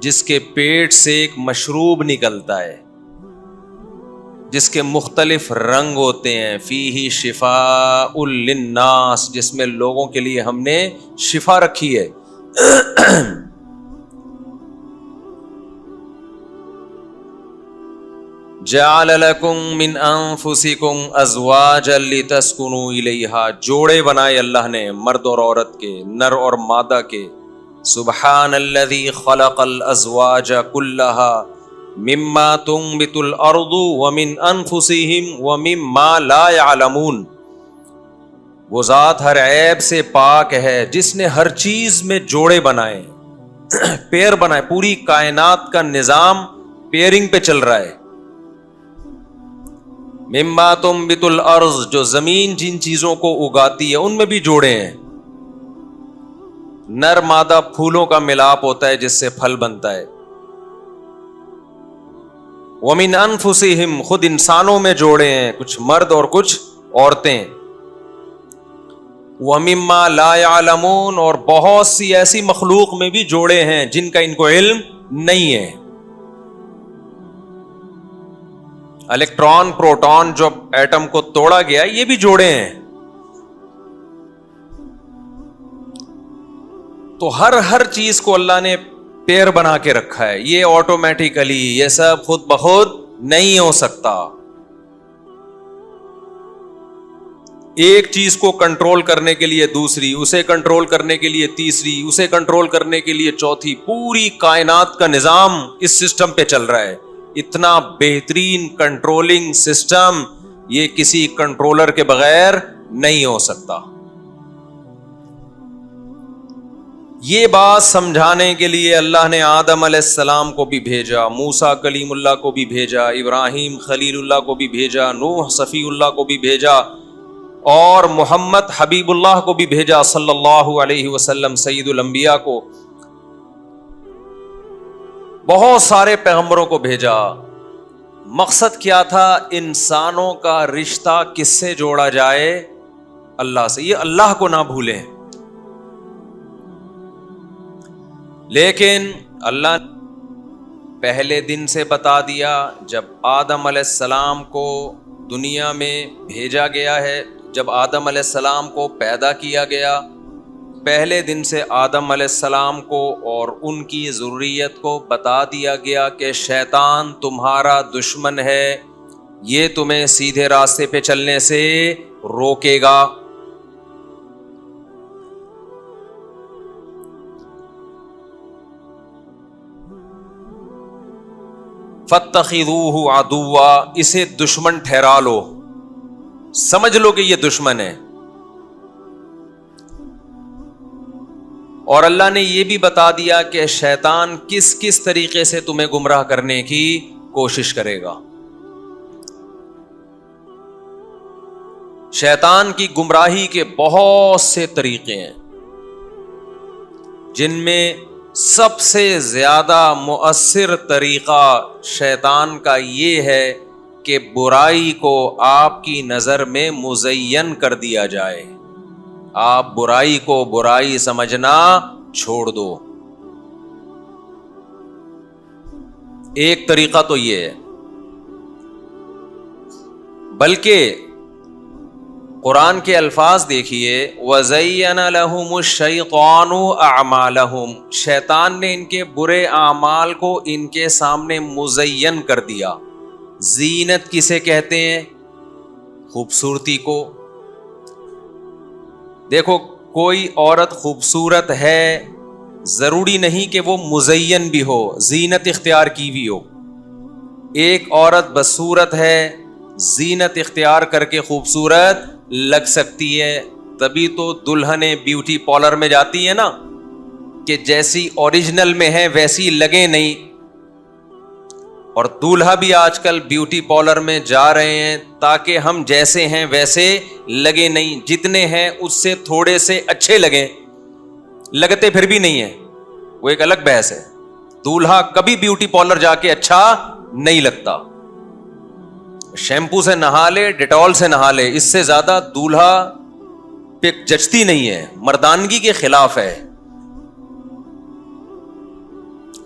جس کے پیٹ سے ایک مشروب نکلتا ہے جس کے مختلف رنگ ہوتے ہیں، فیہ شفاء للناس، جس میں لوگوں کے لیے ہم نے شفا رکھی ہے۔ جعل لکم من انفسکم ازواجا لتسکنوا الیہا، جوڑے بنائے اللہ نے مرد اور عورت کے، نر اور مادہ کے۔ سبحان الذی خلق الازواج کلہا مما تنبت الارض ومن انفسہم ومما لا يعلمون، وہ ذات ہر عیب سے پاک ہے جس نے ہر چیز میں جوڑے بنائے، پیر بنائے، پوری کائنات کا نظام پیئرنگ پہ چل رہا ہے۔ مما تنبت الارض، جو زمین جن چیزوں کو اگاتی ہے ان میں بھی جوڑے ہیں، نر مادہ پھولوں کا ملاپ ہوتا ہے جس سے پھل بنتا ہے۔ ومن انفسہم، خود انسانوں میں جوڑے ہیں، کچھ مرد اور کچھ عورتیں۔ ومما لا يعلمون، اور بہت سی ایسی مخلوق میں بھی جوڑے ہیں جن کا ان کو علم نہیں ہے۔ الیکٹران پروٹون جو ایٹم کو توڑا گیا یہ بھی جوڑے ہیں۔ تو ہر چیز کو اللہ نے پیر بنا کے رکھا ہے، یہ آٹومیٹیکلی، یہ سب خود بخود نہیں ہو سکتا۔ ایک چیز کو کنٹرول کرنے کے لیے دوسری، اسے کنٹرول کرنے کے لیے تیسری، اسے کنٹرول کرنے کے لیے چوتھی، پوری کائنات کا نظام اس سسٹم پہ چل رہا ہے۔ اتنا بہترین کنٹرولنگ سسٹم یہ کسی کنٹرولر کے بغیر نہیں ہو سکتا۔ یہ بات سمجھانے کے لیے اللہ نے آدم علیہ السلام کو بھی بھیجا، موسیٰ کلیم اللہ کو بھی بھیجا، ابراہیم خلیل اللہ کو بھی بھیجا، نوح صفی اللہ کو بھی بھیجا، اور محمد حبیب اللہ کو بھی بھیجا صلی اللہ علیہ وسلم سید الانبیاء کو۔ بہت سارے پیغمبروں کو بھیجا۔ مقصد کیا تھا؟ انسانوں کا رشتہ کس سے جوڑا جائے؟ اللہ سے، یہ اللہ کو نہ بھولیں۔ لیکن اللہ پہلے دن سے بتا دیا، جب آدم علیہ السلام کو دنیا میں بھیجا گیا ہے، جب آدم علیہ السلام کو پیدا کیا گیا، پہلے دن سے آدم علیہ السلام کو اور ان کی ذریت کو بتا دیا گیا کہ شیطان تمہارا دشمن ہے، یہ تمہیں سیدھے راستے پہ چلنے سے روکے گا۔ فَاتَّخِذُوهُ عَدُوًّا، اسے دشمن ٹھہرا لو، سمجھ لو کہ یہ دشمن ہے۔ اور اللہ نے یہ بھی بتا دیا کہ شیطان کس کس طریقے سے تمہیں گمراہ کرنے کی کوشش کرے گا۔ شیطان کی گمراہی کے بہت سے طریقے ہیں، جن میں سب سے زیادہ مؤثر طریقہ شیطان کا یہ ہے کہ برائی کو آپ کی نظر میں مزین کر دیا جائے، آپ برائی کو برائی سمجھنا چھوڑ دو۔ ایک طریقہ تو یہ ہے، بلکہ قرآن کے الفاظ دیکھیے، وَزَيَّنَ لَهُمُ الشَّيْطَانُ أَعْمَالَهُمْ، شیطان نے ان کے برے اعمال کو ان کے سامنے مزین کر دیا۔ زینت کسے کہتے ہیں؟ خوبصورتی کو۔ دیکھو، کوئی عورت خوبصورت ہے، ضروری نہیں کہ وہ مزین بھی ہو، زینت اختیار کی بھی ہو۔ ایک عورت بدصورت ہے، زینت اختیار کر کے خوبصورت لگ سکتی ہے، تبھی تو دلہنیں بیوٹی پارلر میں جاتی ہیں نا، کہ جیسی اوریجنل میں ہے ویسی لگیں نہیں۔ اور دولہا بھی آج کل بیوٹی پارلر میں جا رہے ہیں تاکہ ہم جیسے ہیں ویسے لگے نہیں، جتنے ہیں اس سے تھوڑے سے اچھے لگیں، لگتے پھر بھی نہیں ہیں، وہ ایک الگ بحث ہے۔ دولہا کبھی بیوٹی پارلر جا کے اچھا نہیں لگتا، شیمپو سے نہا لے، ڈیٹول سے نہا لے، اس سے زیادہ دولہا پہ جچتی نہیں ہے، مردانگی کے خلاف ہے۔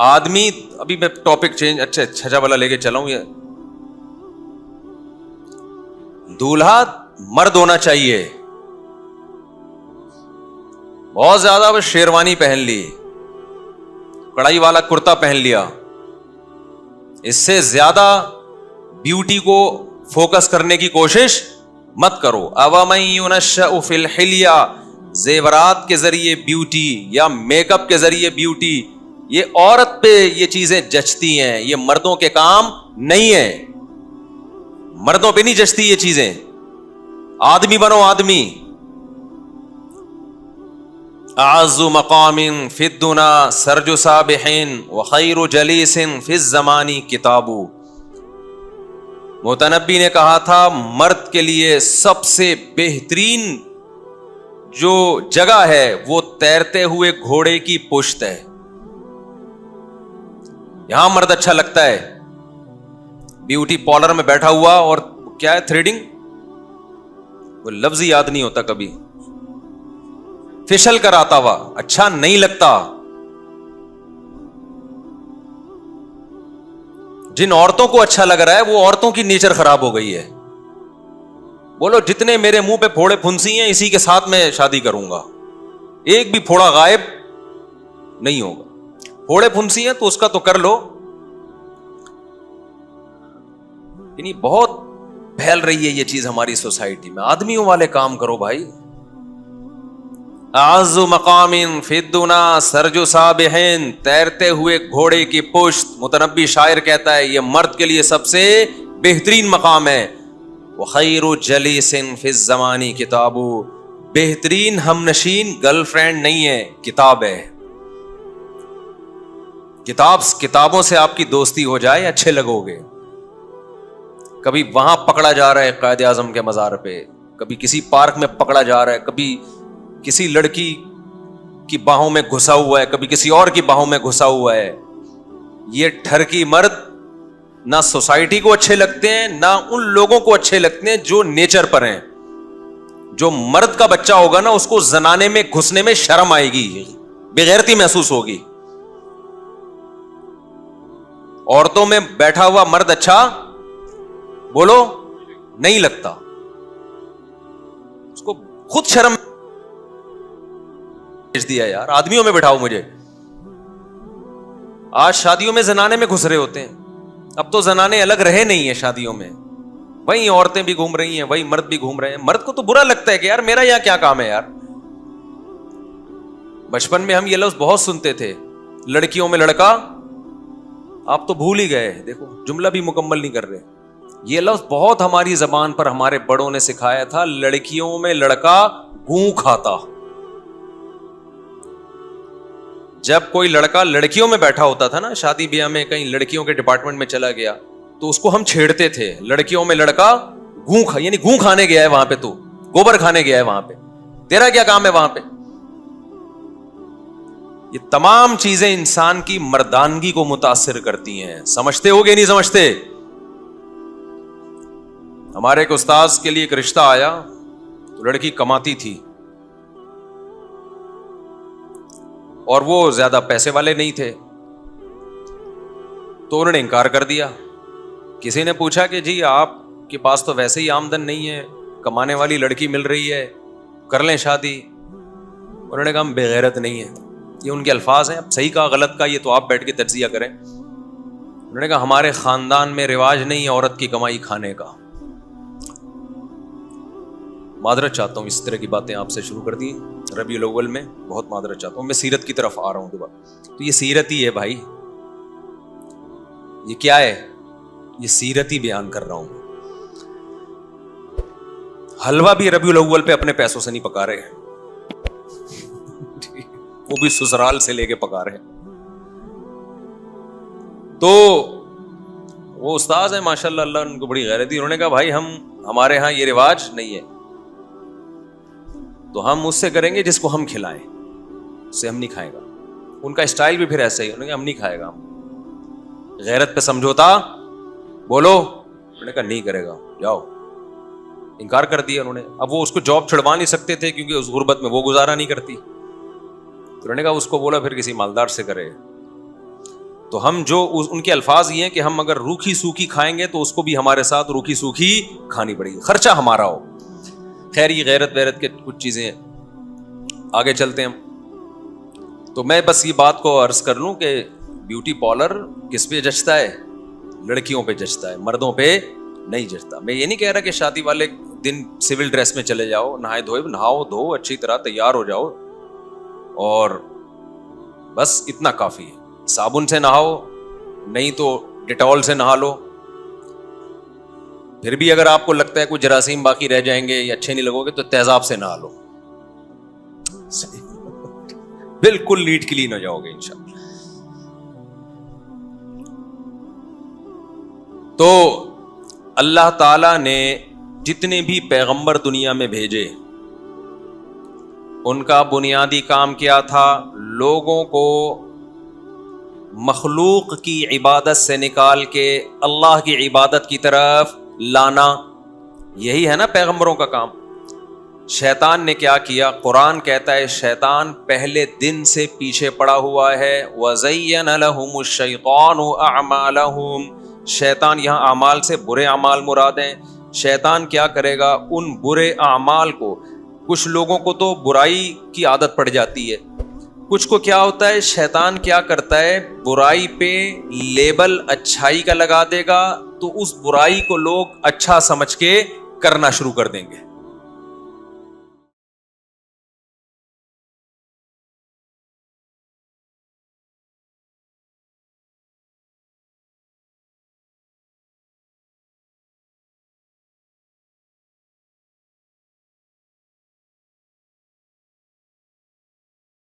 آدمی, ابھی میں ٹاپک چینج اچھا چھجا والا لے کے چلا ہوں, یہ دولہا مرد ہونا چاہیے. بہت زیادہ بس شیروانی پہن لی, کڑائی والا کرتا پہن لیا, اس سے زیادہ بیوٹی کو فوکس کرنے کی کوشش مت کرو. اوَمَن يُنَشَّأُ فِي الْحِلْيَةِ, زیورات کے ذریعے بیوٹی یا میک اپ کے ذریعے بیوٹی, یہ عورت پہ یہ چیزیں جچتی ہیں, یہ مردوں کے کام نہیں ہے. مردوں پہ نہیں جچتی یہ چیزیں. آدمی بنو آدمی. اعز مقام فی الدنا سرج سابح وخیر جلیس فی الزمان کتاب. متنبی نے کہا تھا مرد کے لیے سب سے بہترین جو جگہ ہے وہ تیرتے ہوئے گھوڑے کی پشت ہے. یہاں مرد اچھا لگتا ہے, بیوٹی پارلر میں بیٹھا ہوا اور کیا ہے تھریڈنگ, وہ لفظ ہی یاد نہیں ہوتا کبھی, فیشل کراتا ہوا اچھا نہیں لگتا. جن عورتوں کو اچھا لگ رہا ہے وہ عورتوں کی نیچر خراب ہو گئی ہے. بولو جتنے میرے منہ پہ پھوڑے پھنسی ہیں اسی کے ساتھ میں شادی کروں گا, ایک بھی پھوڑا غائب نہیں ہوگا. پھوڑے پھنسی ہیں تو اس کا تو کر لو. یعنی بہت پھیل رہی ہے یہ چیز ہماری سوسائٹی میں. آدمیوں والے کام کرو بھائی. اعز مقام فی الدنا سرج سابح, تیرتے ہوئے گھوڑے کی پشت. متنبی شاعر کہتا ہے یہ مرد کے لیے سب سے بہترین مقام ہے. وخیر جلیس فی الزمان کتاب, بہترین ہم نشین گرل فرینڈ نہیں ہے, کتاب ہے. کتابوں سے آپ کی دوستی ہو جائے اچھے لگو گے. کبھی وہاں پکڑا جا رہا ہے قائد اعظم کے مزار پہ, کبھی کسی پارک میں پکڑا جا رہا ہے, کبھی کسی لڑکی کی باہوں میں گھسا ہوا ہے, کبھی کسی اور کی باہوں میں گھسا ہوا ہے. یہ ٹھرکی مرد نہ سوسائٹی کو اچھے لگتے ہیں نہ ان لوگوں کو اچھے لگتے ہیں جو نیچر پر ہیں. جو مرد کا بچہ ہوگا نا اس کو زنانے میں گھسنے میں شرم آئے گی, بغیرتی محسوس ہوگی. عورتوں میں بیٹھا ہوا مرد اچھا بولو نہیں لگتا, اس کو خود شرم دیا یار آدمیوں میں بٹھاؤ مجھے. آج شادیوں میں زنانے میں گھس رہے ہوتے ہیں. اب تو زنانے الگ رہے نہیں ہیں شادیوں میں, وہی عورتیں بھی گھوم رہی ہیں, وہی مرد بھی گھوم رہے ہیں. مرد کو تو برا لگتا ہے کہ یار میرا یہاں کیا کام ہے یار. بچپن میں ہم یہ لفظ بہت سنتے تھے, لڑکیوں میں لڑکا. آپ تو بھول ہی گئے, دیکھو جملہ بھی مکمل نہیں کر رہے. یہ لفظ بہت ہماری زبان پر ہمارے بڑوں نے سکھایا تھا, لڑکیوں میں لڑکا گوں کھاتا. جب کوئی لڑکا لڑکیوں میں بیٹھا ہوتا تھا نا, شادی بیاہ میں کہیں لڑکیوں کے ڈپارٹمنٹ میں چلا گیا تو اس کو ہم چھیڑتے تھے, لڑکیوں میں لڑکا گوں کھا, یعنی گوں کھانے گیا ہے وہاں پہ, تو گوبر کھانے گیا ہے وہاں پہ, تیرا کیا کام ہے وہاں پہ. یہ تمام چیزیں انسان کی مردانگی کو متاثر کرتی ہیں. سمجھتے ہو گے نہیں سمجھتے؟ ہمارے ایک استاذ کے لیے ایک رشتہ آیا تو لڑکی کماتی تھی اور وہ زیادہ پیسے والے نہیں تھے, تو انہوں نے انکار کر دیا. کسی نے پوچھا کہ جی آپ کے پاس تو ویسے ہی آمدن نہیں ہے, کمانے والی لڑکی مل رہی ہے, کر لیں شادی. انہوں نے کہا ہم بغیرت نہیں ہیں. یہ ان کے الفاظ ہیں, اب صحیح کا غلط کا یہ تو آپ بیٹھ کے تجزیہ کریں. انہوں نے کہا ہمارے خاندان میں رواج نہیں ہے عورت کی کمائی کھانے کا. معذرت چاہتا ہوں اس طرح کی باتیں آپ سے شروع کر دی ربیع الاول میں, بہت معذرت چاہتا ہوں. میں سیرت کی طرف آ رہا ہوں دوبارہ. تو یہ سیرت ہی ہے بھائی, یہ کیا ہے؟ یہ سیرت ہی بیان کر رہا ہوں. حلوہ بھی ربیع الاول پہ اپنے پیسوں سے نہیں پکا رہے, وہ بھی سسرال سے لے کے پکا رہے. تو وہ استاذ ہیں ماشاءاللہ, اللہ ان کو بڑی غیرت دی. انہوں نے کہا بھائی ہمارے ہاں یہ رواج نہیں ہے, تو ہم اس سے کریں گے جس کو ہم کھلائیں, اس سے ہم نہیں کھائے گا. ان کا اسٹائل بھی پھر ایسا ہی, انہوں نے کہا ہم نہیں کھائے گا. ہم غیرت پہ سمجھوتا بولو. انہوں نے کہا نہیں کرے گا, جاؤ. انکار کر دیا انہوں نے. اب وہ اس کو جاب چھڑوا نہیں سکتے تھے کیونکہ اس غربت میں وہ گزارا نہیں کرتی. تو انہوں نے کہا اس کو بولا پھر کسی مالدار سے کرے. تو ہم جو ان کے الفاظ یہ ہیں کہ ہم اگر روکھی سوکھی کھائیں گے تو اس کو بھی ہمارے ساتھ روکھی سوکھی کھانی پڑے گی, خرچہ ہمارا ہو. خیر یہ غیرت ویرت کے کچھ چیزیں ہیں, آگے چلتے ہیں ہم. تو میں بس یہ بات کو عرض کر لوں کہ بیوٹی پارلر کس پہ جچتا ہے؟ لڑکیوں پہ جچتا ہے, مردوں پہ نہیں جچتا. میں یہ نہیں کہہ رہا کہ شادی والے دن سول ڈریس میں چلے جاؤ, نہاؤ دھو اچھی طرح تیار ہو جاؤ اور بس اتنا کافی ہے. صابن سے نہاؤ, نہیں تو ڈیٹول سے نہا لو. پھر بھی اگر آپ کو لگتا ہے کوئی جراثیم باقی رہ جائیں گے یا اچھے نہیں لگو گے تو تیزاب سے نہا لو, بالکل نیٹ کلین ہو جاؤ گے انشاءاللہ. تو اللہ تعالی نے جتنے بھی پیغمبر دنیا میں بھیجے ان کا بنیادی کام کیا تھا؟ لوگوں کو مخلوق کی عبادت سے نکال کے اللہ کی عبادت کی طرف لانا. یہی ہے نا پیغمبروں کا کام. شیطان نے کیا کیا؟ قرآن کہتا ہے شیطان پہلے دن سے پیچھے پڑا ہوا ہے. وَزَيَّنَ لَهُمُ الشَّيْطَانُ أَعْمَالَهُمْ. شیطان یہاں اعمال سے برے اعمال مراد ہیں. شیطان کیا کرے گا؟ ان برے اعمال کو, کچھ لوگوں کو تو برائی کی عادت پڑ جاتی ہے, کچھ کو کیا ہوتا ہے, شیطان کیا کرتا ہے برائی پہ لیبل اچھائی کا لگا دے گا تو اس برائی کو لوگ اچھا سمجھ کے کرنا شروع کر دیں گے.